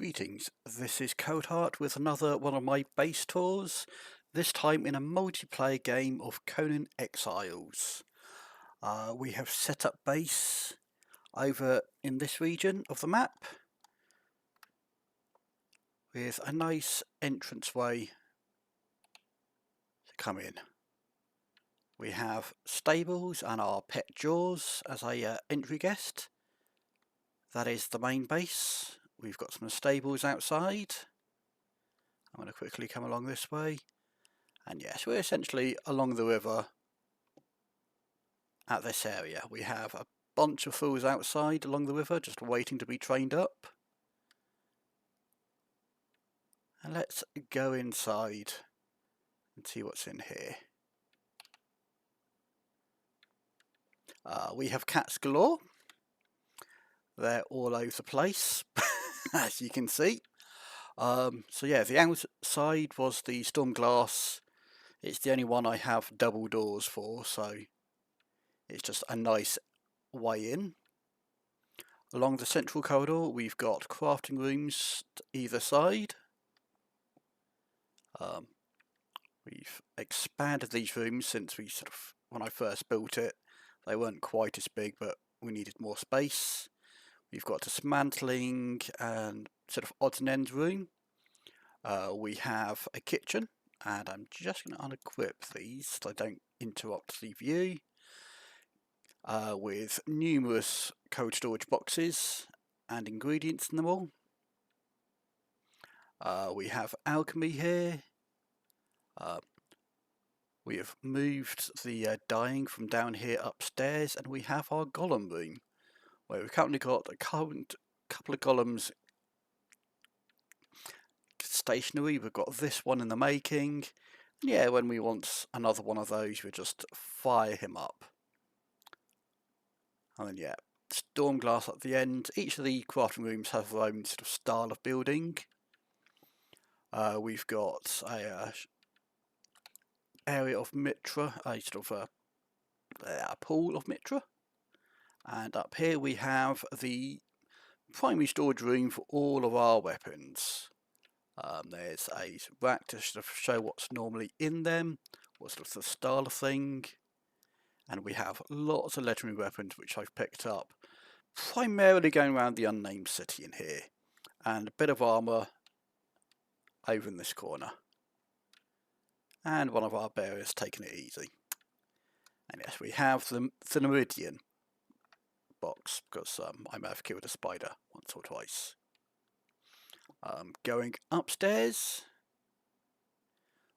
Greetings, this is Codeheart with another one of my base tours, this time in a multiplayer game of Conan Exiles. We have set up base over in this region of the map with a nice entranceway to come in. We have stables and our pet Jaws as a entry guest. That is the main base. We've got some stables outside. I'm going to quickly come along this way. And yes, we're essentially along the river at this area. We have a bunch of fools outside along the river just waiting to be trained up. And let's go inside and see what's in here. We have cats galore. They're all over the place, as you can see. So yeah, the outside was the storm glass. It's the only one I have double doors for, so it's just a nice way in. Along the central corridor, we've got crafting rooms to either side. We've expanded these rooms since when I first built it, they weren't quite as big, but we needed more space. We've got dismantling and odds and ends room. We have a kitchen, and I'm just going to unequip these so I don't interrupt the view. With numerous cold storage boxes and ingredients in them all. We have alchemy here. We have moved the dyeing from down here upstairs, and we have our golem room, where we've currently got a couple of golems stationary. We've got this one in the making. And yeah, when we want another one of those, we just fire him up. And then yeah, storm glass at the end. Each of the crafting rooms have their own style of building. We've got a area of mitra, a pool of mitra. And up here we have the primary storage room for all of our weapons. There's a rack to show what's normally in them, what's the style of thing. And we have lots of legendary weapons which I've picked up, primarily going around the unnamed city in here. And a bit of armour over in this corner. And one of our bearers taking it easy. And yes, we have the Meridian box, because I may have killed a spider once or twice. Going upstairs,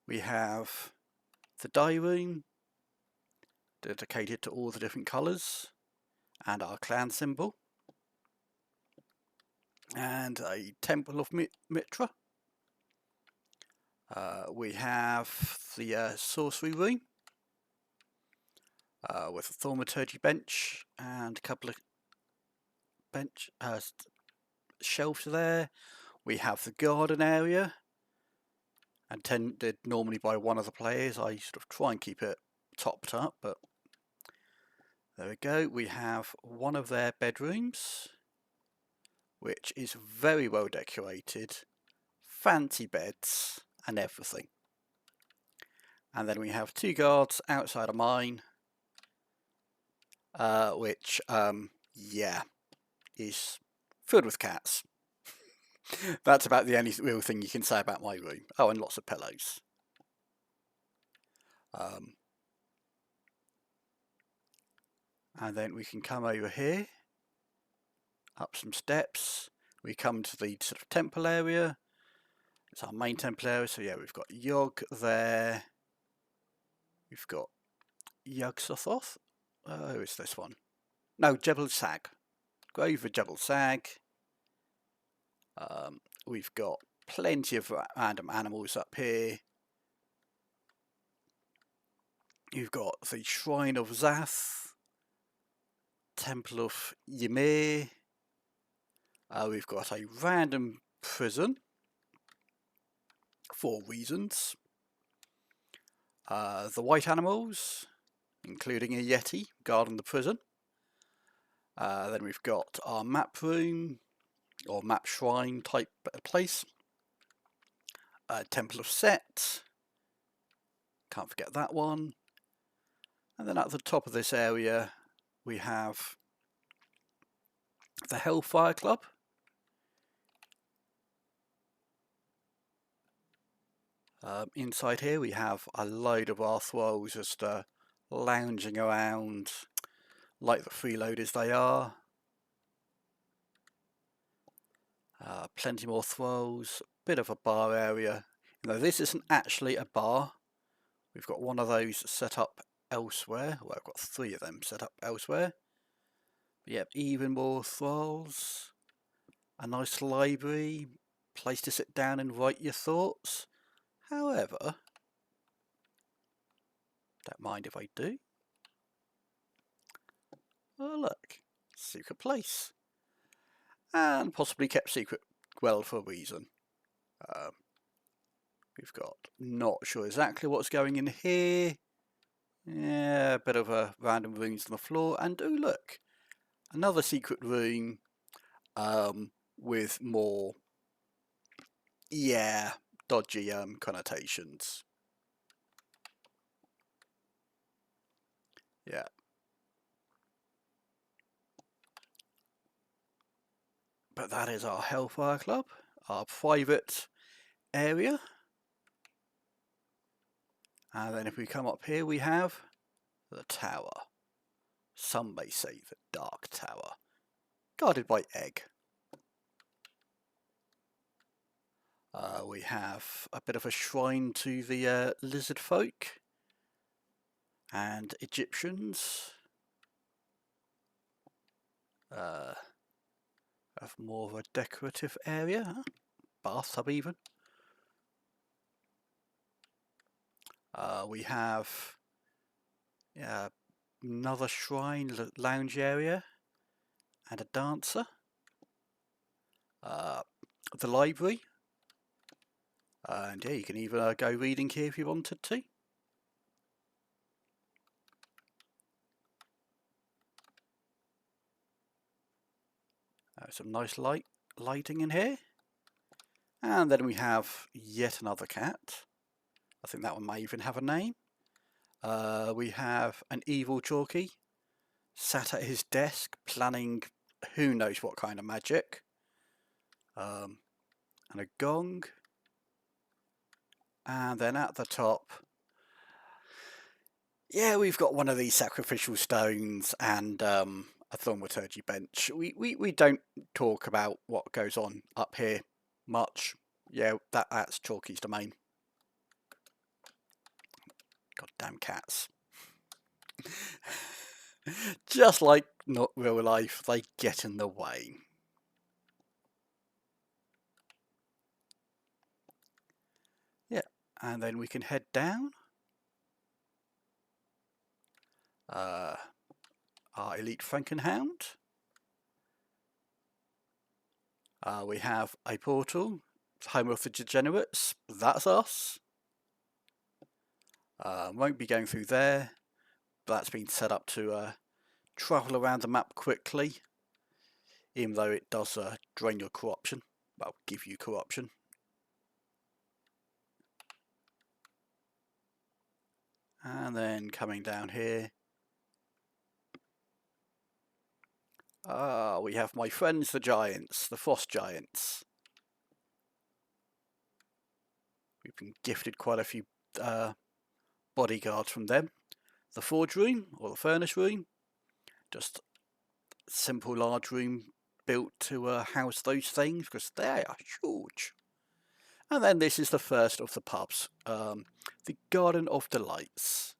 we have the dye room, dedicated to all the different colours, and our clan symbol, and a temple of Mitra. We have the sorcery room, with a thaumaturgy bench and a couple of shelves there. We have the garden area, attended normally by one of the players. I try and keep it topped up, but there we go. We have one of their bedrooms, which is very well decorated, fancy beds and everything. And then we have two guards outside of mine, which yeah, is filled with cats. That's about the only real thing you can say about my room. Oh, and lots of pillows. And then we can come over here, up some steps. We come to the temple area. It's our main temple area. So yeah, we've got Yog there. We've got Yog-Sothoth. Oh, it's this one. No, Jebel Sag. Grove of Jebel Sag. We've got plenty of random animals up here. You've got the Shrine of Zath, Temple of Ymir. We've got a random prison for reasons. The white animals, including a Yeti guarding the prison. Then we've got our map room, or map shrine type place. Temple of Set, can't forget that one. And then at the top of this area we have the Hellfire Club. Inside here we have a load of our thralls just lounging around like the freeloaders they are. Plenty more thralls, bit of a bar area. Now this isn't actually a bar. We've got one of those set up elsewhere. Well, I've got 3 of them set up elsewhere. But yep, even more thralls. A nice library, place to sit down and write your thoughts. However, don't mind if I do. Oh look, secret place. And possibly kept secret well for a reason. We've got, not sure exactly what's going in here. Yeah, a bit of a random runes on the floor. And oh look, another secret room with more, yeah, dodgy connotations. Yeah. But that is our Hellfire Club, our private area. And then if we come up here we have the tower. Some may say the Dark Tower, guarded by Egg. We have a bit of a shrine to the lizard folk and Egyptians. Have more of a decorative area, bathtub even. We have another shrine, lounge area, and a dancer. The library, and yeah, you can even go reading here if you wanted to. Some nice lighting in here. And then we have yet another cat. I think that one may even have a name. We have an evil Chalky sat at his desk planning who knows what kind of magic. And a gong. And then at the top, yeah, we've got one of these sacrificial stones and a thaumaturgy bench. We don't talk about what goes on up here much. Yeah, that's Chalky's domain. Goddamn cats. Just like not real life, they get in the way. Yeah, and then we can head down. Our elite Frankenhound. We have a portal, home of the degenerates. That's us. Won't be going through there. That's been set up to travel around the map quickly, even though it does drain your corruption. Well, give you corruption. And then coming down here, we have my friends the giants, the frost giants. We've been gifted quite a few bodyguards from them. The forge room, or the furnace room, just a simple large room built to house those things because they are huge. And then this is the first of the pubs, the Garden of Delights.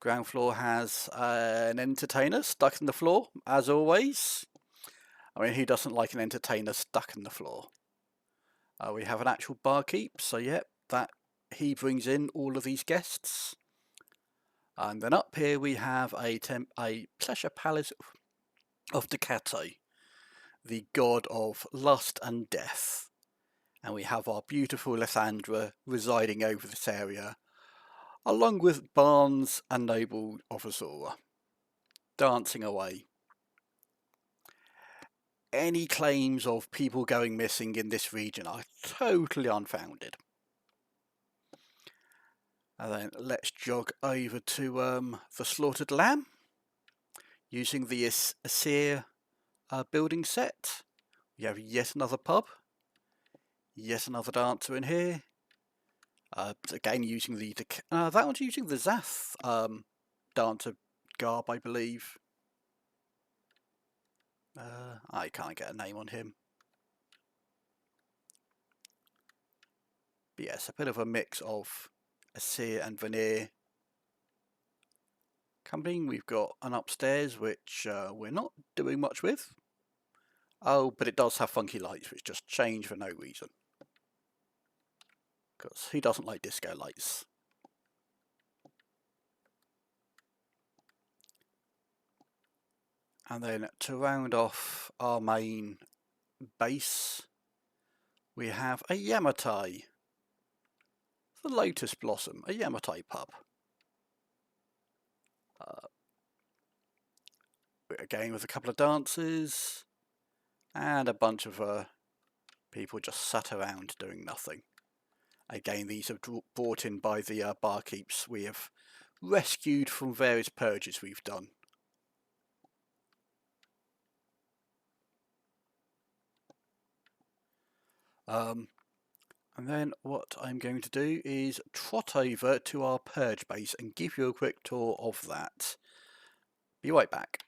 Ground floor has an entertainer stuck in the floor, as always. I mean, who doesn't like an entertainer stuck in the floor? We have an actual barkeep, so yeah, that he brings in all of these guests. And then up here we have a pleasure palace of Decato, the god of lust and death. And we have our beautiful Lysandra residing over this area, along with Barnes and noble Officer, dancing away. any claims of people going missing in this region are totally unfounded. And then let's jog over to the Slaughtered Lamb, using the Asir building set. We have yet another pub, yet another dancer in here. Again, using the that one's using the Zath dancer garb, I believe. I can't get a name on him. But yes, a bit of a mix of Asir and Veneer. Coming, we've got an upstairs which we're not doing much with. Oh, but it does have funky lights which just change for no reason. Because who doesn't like disco lights? And then to round off our main base, we have a Yamatai. The Lotus Blossom, a Yamatai pub. Again with a couple of dancers and a bunch of people just sat around doing nothing. Again, these are brought in by the barkeeps we have rescued from various purges we've done. And then what I'm going to do is trot over to our purge base and give you a quick tour of that. Be right back.